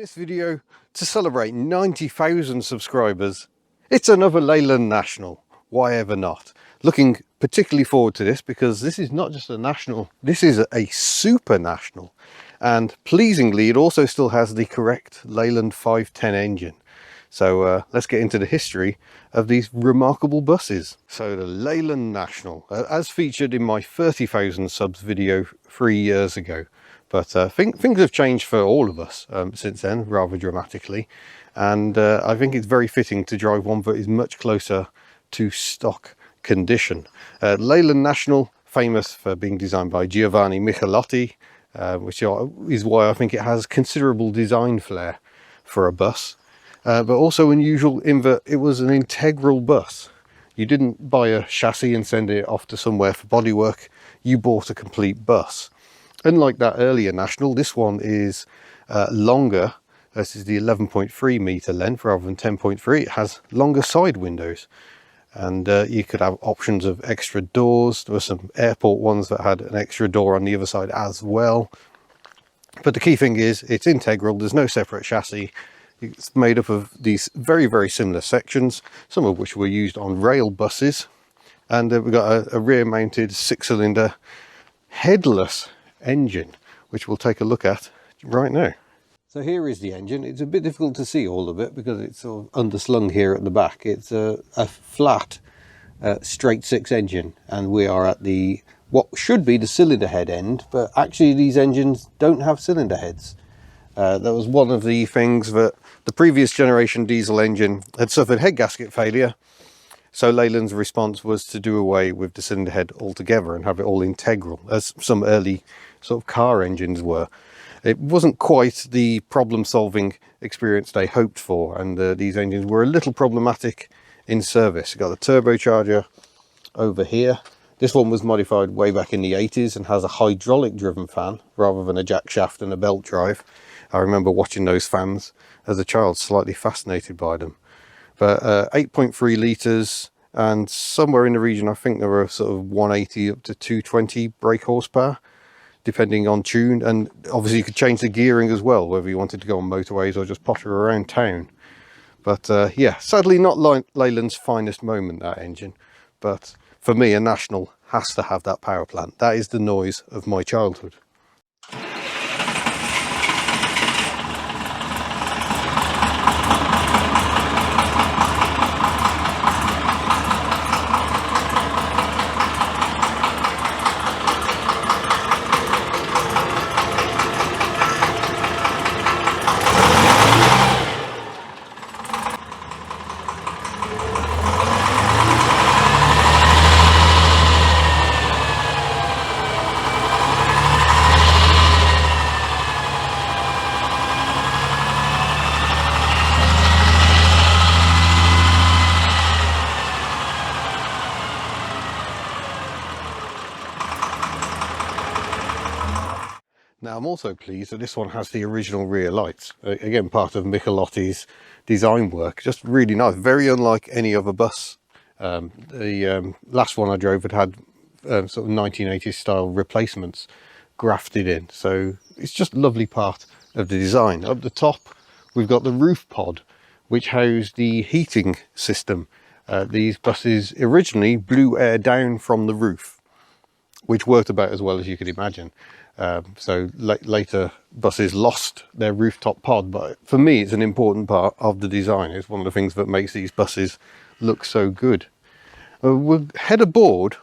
this video, to celebrate 90,000 subscribers, it's another Leyland National. Why ever not? Looking particularly forward to this because this is not just a National, this is a Super National. And pleasingly, it also still has the correct Leyland 510 engine. So let's get into the history of these remarkable buses. So the Leyland National, as featured in my 30,000 subs video 3 years ago. But things have changed for all of us since then, rather dramatically. And I think it's very fitting to drive one that is much closer to stock condition. Leyland National, famous for being designed by Giovanni Michelotti, which is why I think it has considerable design flair for a bus. But also unusual in that it was an integral bus. You didn't buy a chassis and send it off to somewhere for bodywork, you bought a complete bus. Unlike that earlier National, this one is longer. This is the 11.3 metre length rather than 10.3. It has longer side windows. And you could have options of extra doors. There were some airport ones that had an extra door on the other side as well. But the key thing is it's integral. There's no separate chassis. It's made up of these very, very similar sections, some of which were used on rail buses. And we've got a rear-mounted 6-cylinder headless engine, which we'll take a look at right now. So here is the engine. It's a bit difficult to see all of it because it's sort of underslung here at the back. It's a flat straight six engine, and we are at the what should be the cylinder head end, but actually these engines don't have cylinder heads. That was one of the things that the previous generation diesel engine had suffered head gasket failure. So Leyland's response was to do away with the cylinder head altogether and have it all integral, as some early sort of car engines were. It wasn't quite the problem-solving experience they hoped for, and these engines were a little problematic in service. You've got the turbocharger over here. This one was modified way back in the 80s and has a hydraulic-driven fan rather than a jack shaft and a belt drive. I remember watching those fans as a child, slightly fascinated by them. But 8.3 litres, and somewhere in the region, I think there were sort of 180 up to 220 brake horsepower, depending on tune. And obviously you could change the gearing as well, whether you wanted to go on motorways or just potter around town. But yeah, sadly not Leyland's finest moment, that engine. But for me, a National has to have that power plant. That is the noise of my childhood. Now I'm also pleased that this one has the original rear lights. Again, part of Michelotti's design work. Just really nice, very unlike any other bus. The last one I drove had sort of 1980s style replacements grafted in. So it's just a lovely part of the design. Up the top, we've got the roof pod, which housed the heating system. These buses originally blew air down from the roof, which worked about as well as you could imagine. So later buses lost their rooftop pod, but for me it's an important part of the design. It's one of the things that makes these buses look so good. We'll head aboard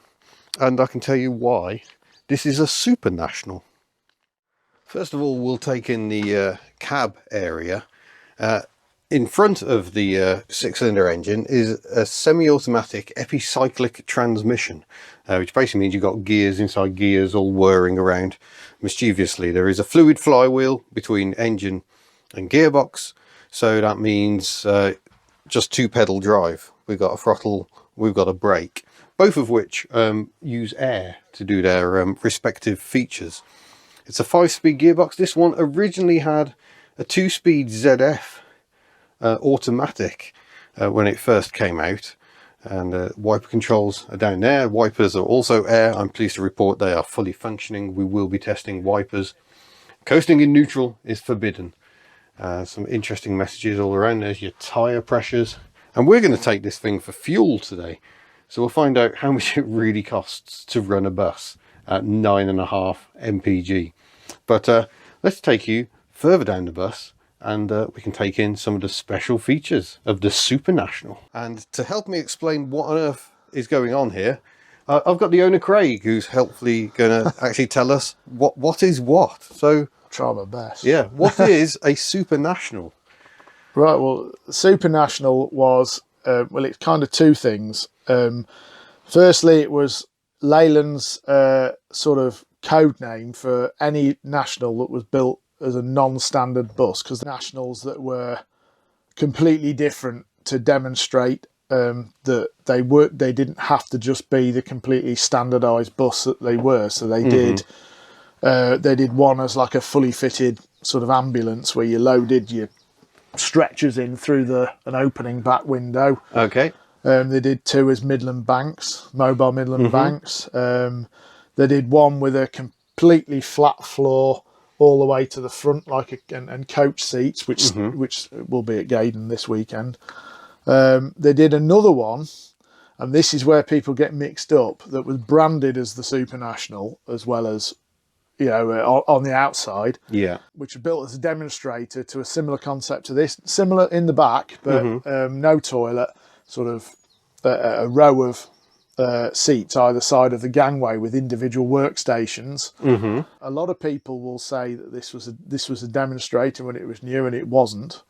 and I can tell you why this is a Super National. First of all, we'll take in the cab area. In front of the six-cylinder engine is a semi-automatic epicyclic transmission, which basically means you've got gears inside gears all whirring around mischievously. There is a fluid flywheel between engine and gearbox, so that means just two-pedal drive. We've got a throttle, we've got a brake, both of which use air to do their respective features. It's a 5-speed gearbox. This one originally had a 2-speed ZF automatic when it first came out, and wiper controls are down there. Wipers are also air. I'm pleased to report they are fully functioning. We will be testing wipers. Coasting in neutral is forbidden. Some interesting messages all around. There's your tyre pressures. And we're going to take this thing for fuel today. So we'll find out how much it really costs to run a bus at 9.5 mpg. But let's take you further down the bus, and we can take in some of the special features of the Super National. And to help me explain what on earth is going on here, I've got the owner Craig, who's helpfully going to actually tell us what is what. So try my best. Yeah, what is a Super National? Right, well, Super National was, well, it's kind of two things. Firstly, it was Leyland's sort of code name for any National that was built as a non-standard bus, because the Nationals that were completely different to demonstrate that they didn't have to just be the completely standardised bus that they were. So they did one as like a fully fitted sort of ambulance where you loaded your stretchers in through an opening back window. Okay. They did two as Midland banks, mobile Midland banks. They did one with a completely flat floor all the way to the front, and coach seats, which will be at Gaydon this weekend. They did another one, and this is where people get mixed up, that was branded as the Super National, as well as, you know, on the outside. Yeah. Which was built as a demonstrator to a similar concept to this, similar in the back, but no toilet, sort of a row of seats either side of the gangway with individual workstations. A lot of people will say that this was a demonstrator when it was new, and it wasn't.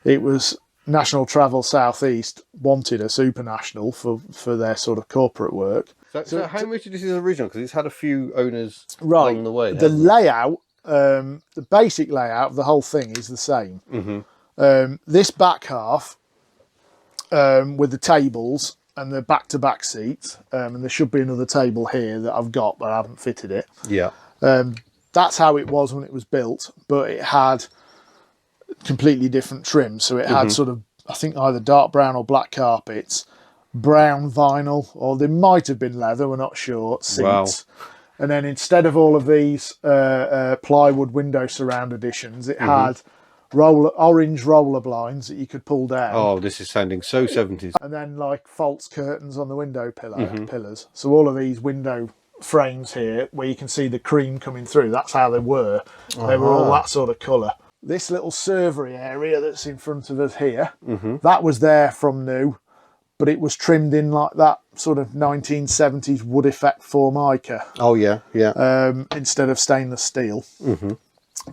It was National Travel South East wanted a Super National for their sort of corporate work. So how much of this is original? Because it's had a few owners along the way. The layout, the basic layout of the whole thing is the same. This back half with the tables and the back-to-back seats, and there should be another table here that I've got, but I haven't fitted it. Yeah. That's how it was when it was built, but it had completely different trim. So it had sort of, I think, either dark brown or black carpets, brown vinyl, or there might have been leather, we're not sure, seats. Wow. And then instead of all of these plywood window surround additions, it had orange roller blinds that you could pull down. Oh, this is sounding so 70s. And then like false curtains on the window pillars. So all of these window frames here, where you can see the cream coming through, that's how they were. They were all that sort of colour. This little servery area that's in front of us here, that was there from new, but it was trimmed in like that sort of 1970s wood effect Formica. Oh, yeah, yeah. Instead of stainless steel.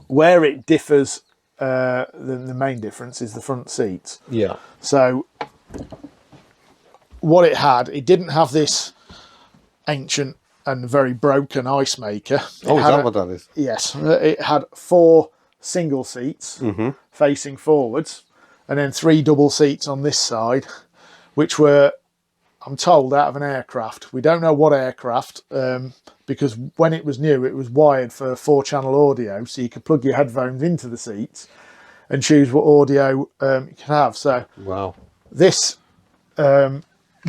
Where it differs, the main difference is the front seats. Yeah. So what it didn't have this ancient and very broken ice maker. Is that what that is? Yes. It had 4 single seats facing forwards, and then 3 double seats on this side, which were, I'm told, out of an aircraft. We don't know what aircraft, because when it was new, it was wired for 4-channel audio, so you could plug your headphones into the seats and choose what audio you could have. So wow, this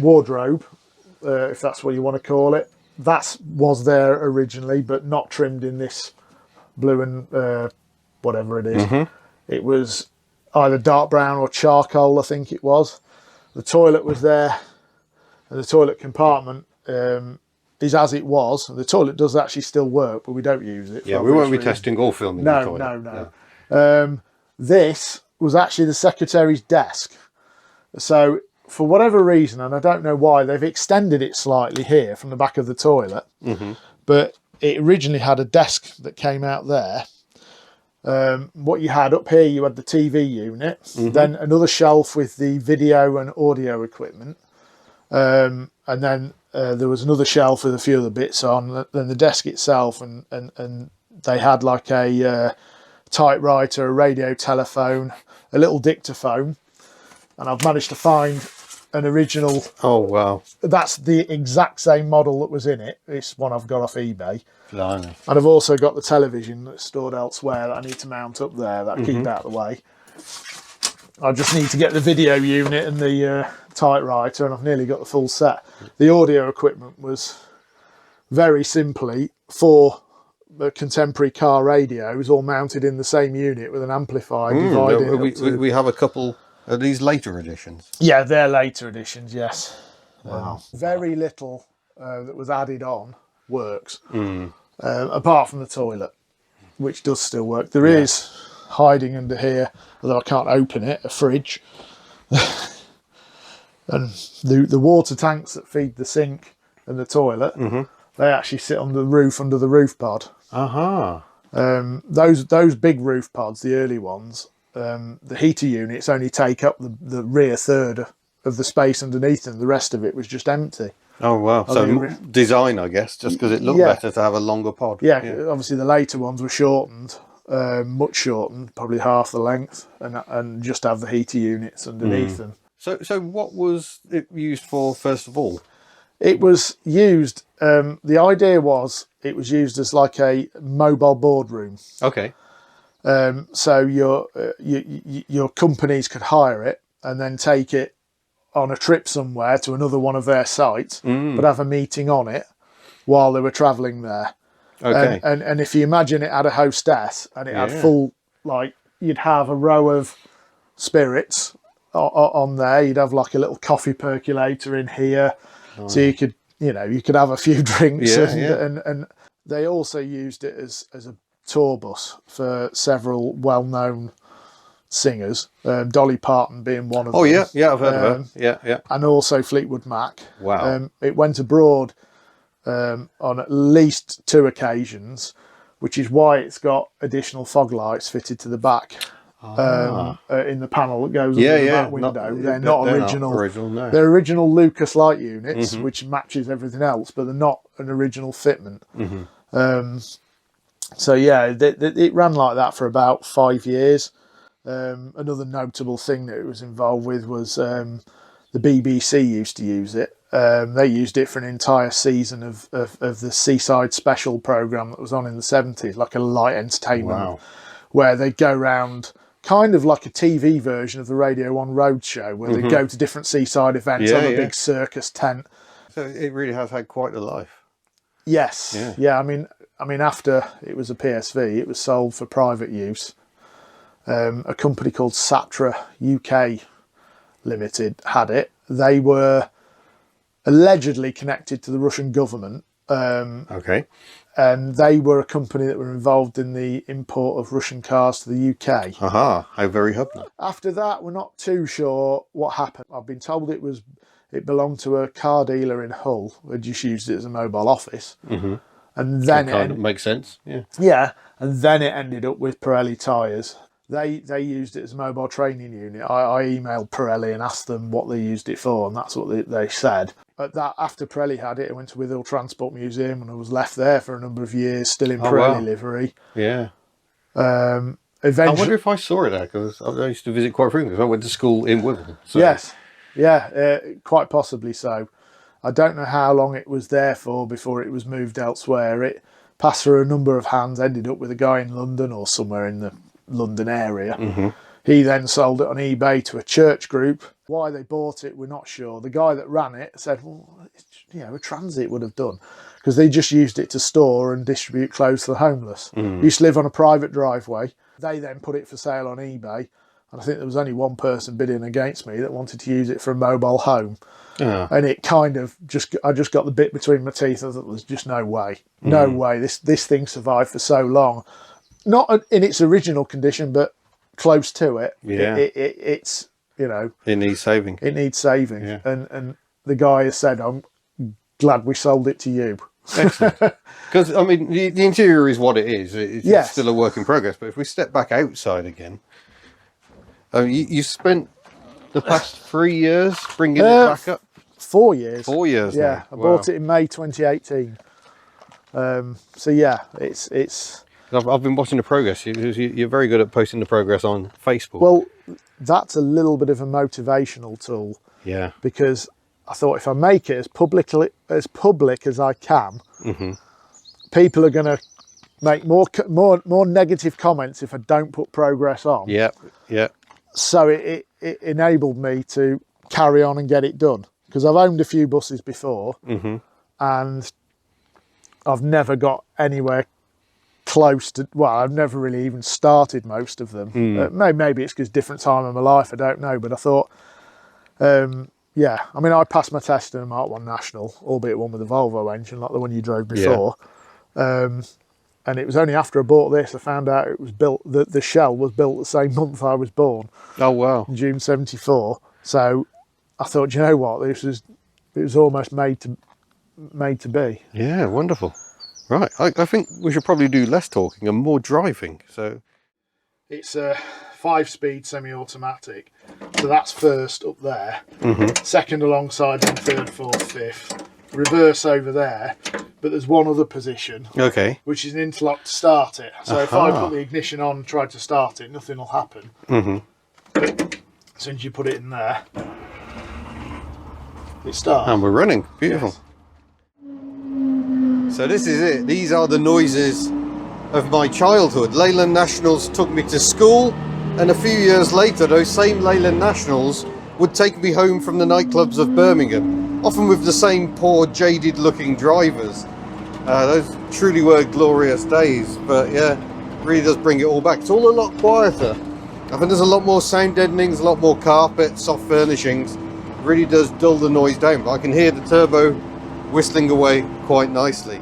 wardrobe, if that's what you want to call it, that was there originally, but not trimmed in this blue and whatever it is. It was either dark brown or charcoal, I think it was. The toilet was there, and the toilet compartment is as it was. The toilet does actually still work, but we don't use it. Yeah, we won't be testing or filming the toilet. No. This was actually the secretary's desk. So for whatever reason, and I don't know why, they've extended it slightly here from the back of the toilet, but it originally had a desk that came out there. What you had up here, you had the TV unit, then another shelf with the video and audio equipment, and then there was another shelf with a few other bits on, then the desk itself, and they had like a typewriter, a radio telephone, a little dictaphone, and I've managed to find an original. Oh wow, that's the exact same model that was in it. It's one I've got off eBay. Blimey. And I've also got the television that's stored elsewhere that I need to mount up there, that I keep out of the way. I just need to get the video unit and the typewriter, and I've nearly got the full set. The audio equipment was very simply 4 a contemporary car radio is all mounted in the same unit with an amplifier divided. We have a couple of these later editions. Yeah, they're later editions, yes. Wow. Very little that was added on works, apart from the toilet, which does still work. There is hiding under here, although I can't open it, a fridge. And the water tanks that feed the sink and the toilet, they actually sit on the roof under the roof pod. Those big roof pods, the early ones, the heater units only take up the rear third of the space underneath them. The rest of it was just empty. Oh wow! So design, I guess, just because it looked better to have a longer pod. Yeah, obviously the later ones were shortened, much shortened, probably half the length, and just have the heater units underneath them. So what was it used for first of all? It was used. The idea was it was used as like a mobile boardroom. Okay. So your companies could hire it and then take it on a trip somewhere to another one of their sites, but have a meeting on it while they were travelling there. Okay. And if you imagine it had a hostess and it had full, like you'd have a row of spirits on there. You'd have like a little coffee percolator in here, so you could have a few drinks. And they also used it as a tour bus for several well-known singers, Dolly Parton being one of them. Oh yeah, I've heard of her. Yeah. And also Fleetwood Mac. Wow. It went abroad on at least 2 occasions, which is why it's got additional fog lights fitted to the back. In the panel that goes under the back window. They're not original. No. They're original Lucas light units, which matches everything else, but they're not an original fitment. So yeah, it ran like that for about 5 years. Another notable thing that it was involved with was the BBC used to use it. They used it for an entire season of the Seaside Special programme that was on in the 70s, like a light entertainment, where they'd go round, kind of like a TV version of the Radio 1 Roadshow, where they go to different seaside events on a big circus tent. So it really has had quite a life. Yes. Yeah. I mean, after it was a PSV, it was sold for private use. A company called Satra UK Limited had it. They were allegedly connected to the Russian government. Okay. And they were a company that were involved in the import of Russian cars to the UK. How very Hubnut. After that, we're not too sure what happened. I've been told it belonged to a car dealer in Hull who just used it as a mobile office. And then It makes sense. Yeah, and then it ended up with Pirelli tyres. They used it as a mobile training unit. I emailed Pirelli and asked them what they used it for, and that's what they said. After Pirelli had it, I went to Withhill Transport Museum and I was left there for a number of years, still in Pirelli livery. Yeah. Eventually, I wonder if I saw it there, because I used to visit quite frequently, because I went to school in Withhill. So. Yes. Yeah, quite possibly so. I don't know how long it was there for before it was moved elsewhere. It passed through a number of hands, ended up with a guy in London or somewhere in the London area. He then sold it on eBay to a church group. Why they bought it, we're not sure. The guy that ran it said, well, a transit would have done, because they just used it to store and distribute clothes to the homeless. Used to live on a private driveway. They then put it for sale on eBay. And I think there was only one person bidding against me that wanted to use it for a mobile home. And it kind of I just got the bit between my teeth. I thought there's just no way. No way. This thing survived for so long. Not in its original condition, but close to it. Yeah. It's, It needs saving. It needs saving. Yeah. And the guy has said, I'm glad we sold it to you. Excellent. Because, the interior is what it is. It's still a work in progress. But if we step back outside again, you spent the past 3 years bringing it back up? 4 years. 4 years Yeah, now. I bought it in May 2018. So yeah, it's... I've been watching the progress. You're very good at posting the progress on Facebook. Well, that's a little bit of a motivational tool. Yeah. Because I thought if I make it as public as I can, people are going to make more negative comments if I don't put progress on. Yeah. So it enabled me to carry on and get it done. Because I've owned a few buses before, and I've never got anywhere close to, well, I've never really even started most of them. Maybe it's because different time of my life, I don't know, but I thought, yeah, I mean, I passed my test in a Mark 1 National, albeit one with a Volvo engine, like the one you drove before. And it was only after I bought this I found out it was built, the shell was built the same month I was born. Oh wow! In June '74. So I thought, you know what, it was almost made to be. Yeah, wonderful. Right, I think we should probably do less talking and more driving. So it's a 5-speed semi-automatic. So that's first up there, second alongside, then third, fourth, fifth. Reverse over there, but there's one other position, which is an interlock to start it. So if I put the ignition on and try to start it, nothing will happen. But as soon as you put it in there, it starts. And we're running. Beautiful. Yes. So this is it. These are the noises of my childhood. Leyland Nationals took me to school, and a few years later those same Leyland Nationals would take me home from the nightclubs of Birmingham, often with the same poor, jaded looking drivers. Those truly were glorious days, but yeah, really does bring it all back. It's all a lot quieter. I think there's a lot more sound deadenings, a lot more carpet, soft furnishings. It really does dull the noise down, but I can hear the turbo whistling away quite nicely.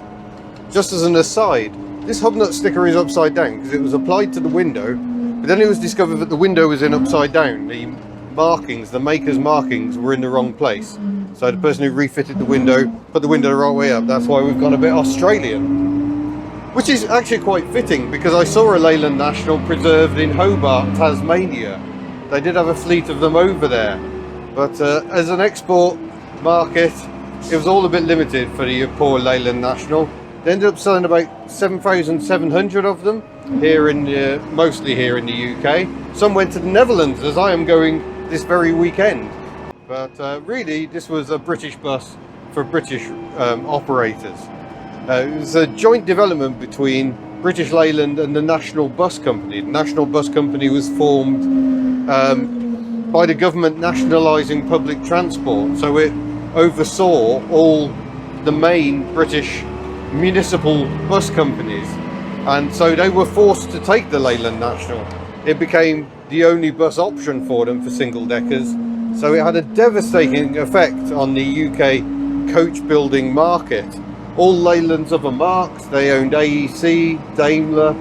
Just as an aside, this Hubnut sticker is upside down because it was applied to the window, but then it was discovered that the window was in upside down. The markings, the maker's markings, were in the wrong place. So the person who refitted the window put the window the right way up. That's why we've gone a bit Australian, which is actually quite fitting because I saw a Leyland National preserved in Hobart, Tasmania. They did have a fleet of them over there, but as an export market, it was all a bit limited for the poor Leyland National. They ended up selling about 7,700 of them here in mostly here in the UK. Some went to the Netherlands, as I am going this very weekend. But really, this was a British bus for British operators. It was a joint development between British Leyland and the National Bus Company. The National Bus Company was formed by the government nationalising public transport, so it oversaw all the main British municipal bus companies, and so they were forced to take the Leyland National. It became the only bus option for them for single deckers, so it had a devastating effect on the UK coach building market. All Leyland's other marks, they owned AEC, Daimler,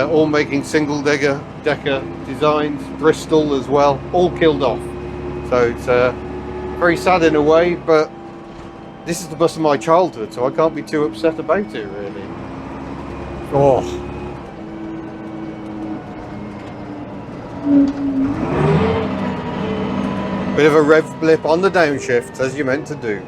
all making single decker designs, Bristol as well, all killed off. So it's very sad in a way, but this is the bus of my childhood, so I can't be too upset about it, really. Oh. Bit of a rev blip on the downshift, as you're meant to do.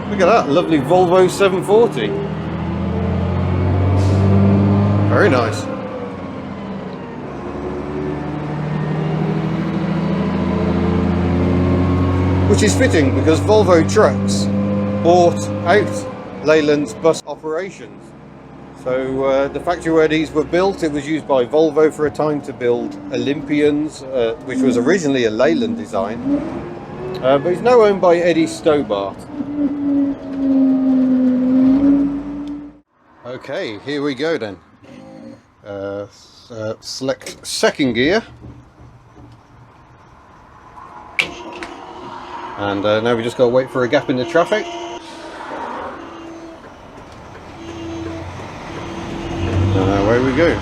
Look at that, lovely Volvo 740. Very nice. Which is fitting because Volvo Trucks bought out Leyland's bus operations. So the factory where these were built, it was used by Volvo for a time to build Olympians, which was originally a Leyland design. But it's now owned by Eddie Stobart. Okay, here we go then. Select second gear. And now we just got to wait for a gap in the traffic. Away we go.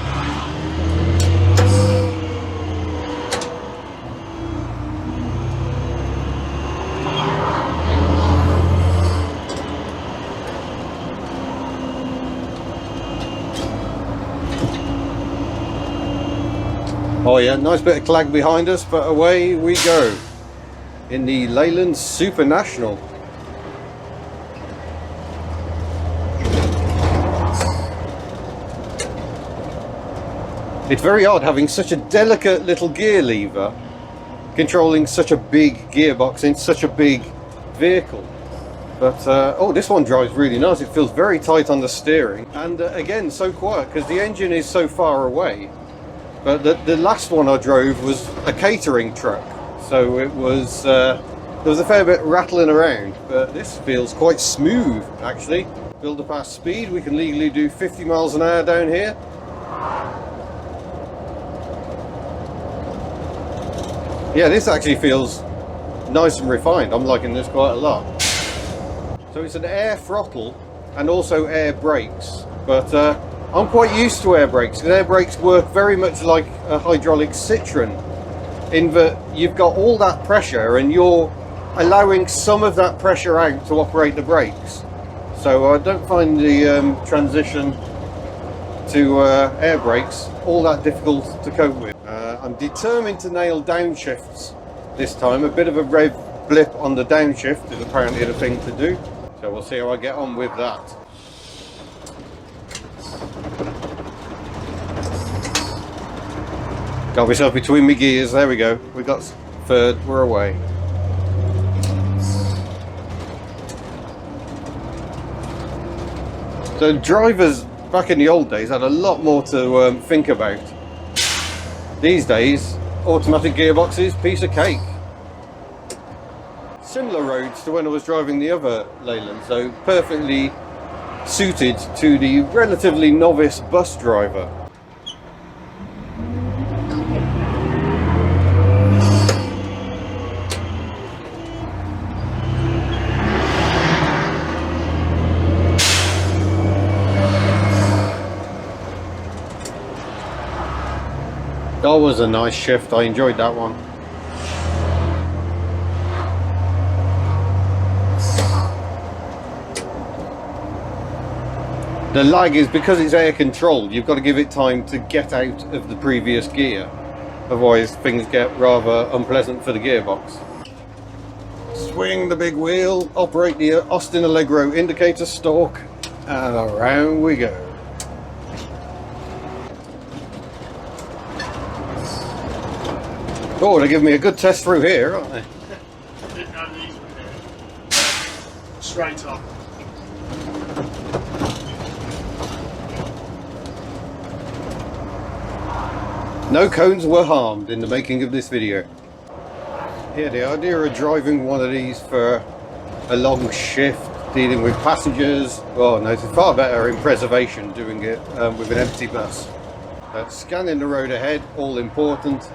Oh yeah, nice bit of clag behind us, but away we go in the Leyland SUPER National. It's very odd having such a delicate little gear lever controlling such a big gearbox in such a big vehicle. But oh, this one drives really nice. It feels very tight on the steering, and again so quiet because the engine is so far away. But the last one I drove was a catering truck, so it was there was a fair bit rattling around, but this feels quite smooth actually. Build up our speed, we can legally do 50 miles an hour down here. Yeah, this actually feels nice and refined. I'm liking this quite a lot. So it's an air throttle and also air brakes, but I'm quite used to air brakes, because air brakes work very much like a hydraulic Citroen, in that you've got all that pressure and you're allowing some of that pressure out to operate the brakes. So I don't find the transition to air brakes all that difficult to cope with. I'm determined to nail downshifts this time. A bit of a rev blip on the downshift is apparently the thing to do. So we'll see how I get on with that. Got myself between my gears, there we go. We got third, we're away. So drivers back in the old days had a lot more to think about. These days, automatic gearboxes, piece of cake. Similar roads to when I was driving the other Leyland, so perfectly suited to the relatively novice bus driver. That was a nice shift, I enjoyed that one. The lag is because it's air controlled, you've got to give it time to get out of the previous gear, otherwise things get rather unpleasant for the gearbox. Swing the big wheel, operate the Austin Allegro indicator stalk, and around we go. Oh, they're giving me a good test through here, aren't they? Didn't know these were here. Straight on. No cones were harmed in the making of this video. Yeah, the idea of driving one of these for a long shift, dealing with passengers, well, no, it's far better in preservation doing it with an empty bus. Scanning the road ahead, all important.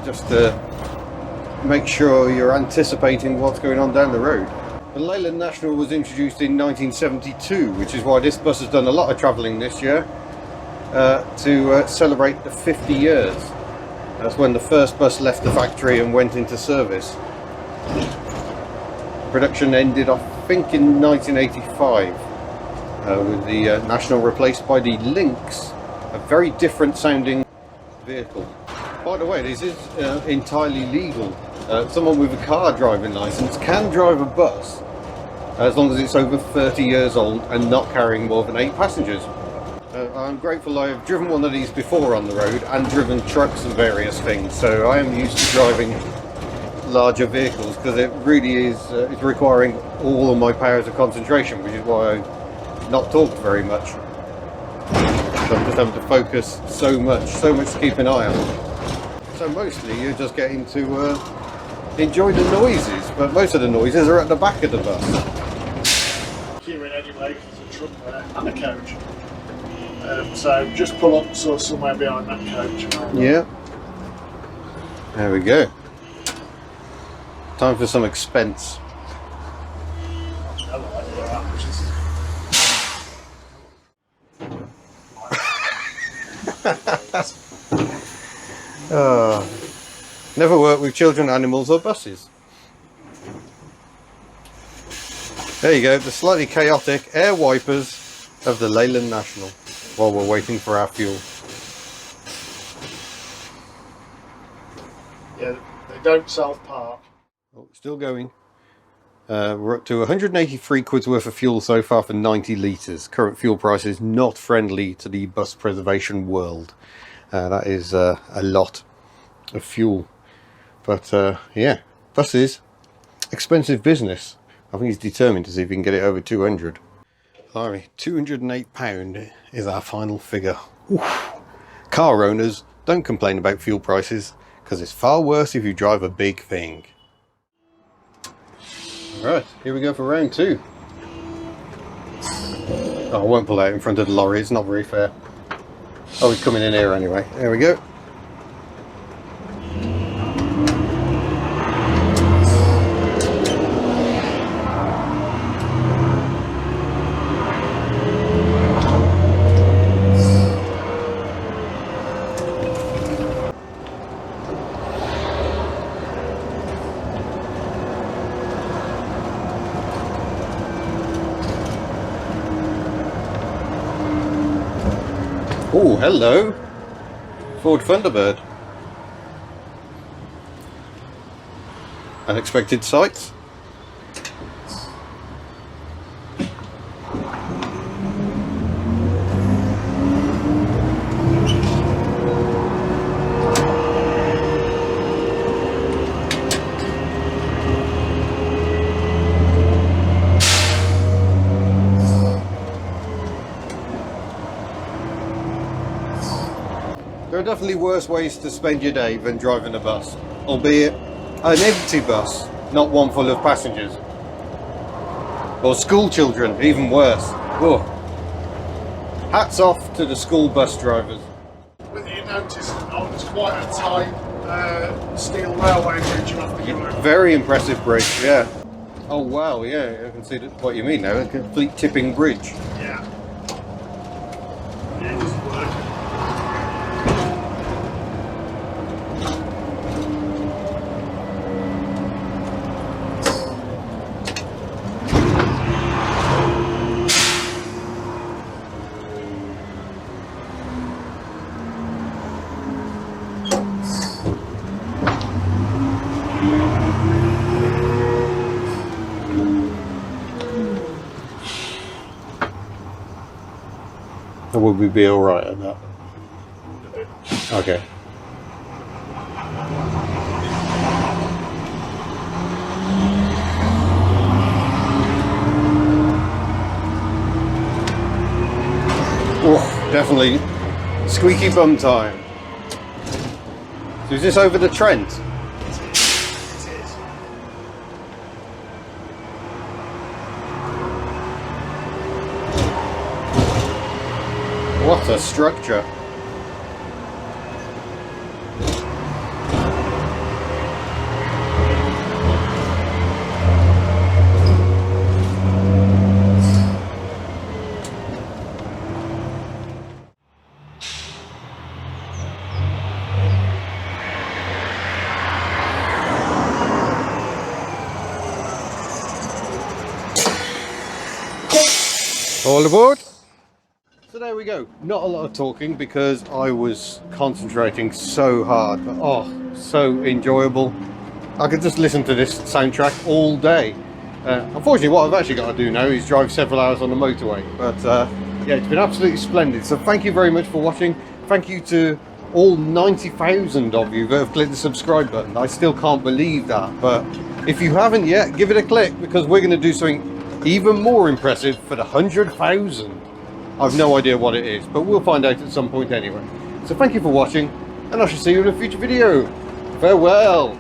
Just to make sure you're anticipating what's going on down the road. The Leyland National was introduced in 1972, which is why this bus has done a lot of travelling this year to celebrate the 50 years. That's when the first bus left the factory and went into service. Production ended, I think, in 1985 with the National replaced by the Lynx, a very different sounding vehicle. By the way, this is entirely legal. Someone with a car driving licence can drive a bus as long as it's over 30 years old and not carrying more than 8 passengers. I'm grateful I've driven one of these before on the road and driven trucks and various things, so I am used to driving larger vehicles because it really is it's requiring all of my powers of concentration, which is why I've not talked very much. So I'm just having to focus so much to keep an eye on. So mostly you're just getting to enjoy the noises, but most of the noises are at the back of the bus. Queuing anyway, because there's a truck there and a coach. So just pull up so somewhere behind that coach. Yeah. There we go. Time for some expense. Never worked with children, animals or buses. There you go, the slightly chaotic air wipers of the Leyland National while we're waiting for our fuel. Yeah, they don't self-park. Oh, still going. We're up to 183 quid's worth of fuel so far for 90 litres. Current fuel price is not friendly to the bus preservation world. That is a lot of fuel. But yeah, buses, expensive business. I think he's determined to see if he can get it over 200. Sorry, £208 is our final figure. Oof. Car owners, don't complain about fuel prices, because it's far worse if you drive a big thing. Right, here we go for round 2. Oh, I won't pull out in front of the lorry, it's not very fair. Oh, he's coming in here anyway. There we go. Oh, hello, Ford Thunderbird. Unexpected sights. There are definitely worse ways to spend your day than driving a bus, albeit an empty bus, not one full of passengers. Or school children, even worse. Whoa. Hats off to the school bus drivers. Whether you notice or not, it's quite a tight steel railway bridge you have to go over. Very impressive bridge, yeah. Oh wow, yeah, I can see what you mean now, a complete tipping bridge. Yeah. Yeah, it doesn't work. Or will we be alright at that? Okay. Oh, definitely squeaky bum time. So is this over the Trent? It is. What a structure. All aboard. So there we go. Not a lot of talking because I was concentrating so hard, but oh, so enjoyable. I could just listen to this soundtrack all day. Unfortunately, what I've actually got to do now is drive several hours on the motorway, but yeah, it's been absolutely splendid. So thank you very much for watching. Thank you to all 90,000 of you that have clicked the subscribe button. I still can't believe that, but if you haven't yet, give it a click because we're going to do something even more impressive for the 100,000. I've no idea what it is, but we'll find out at some point anyway. So thank you for watching, and I shall see you in a future video. Farewell.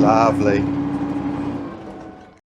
Lovely.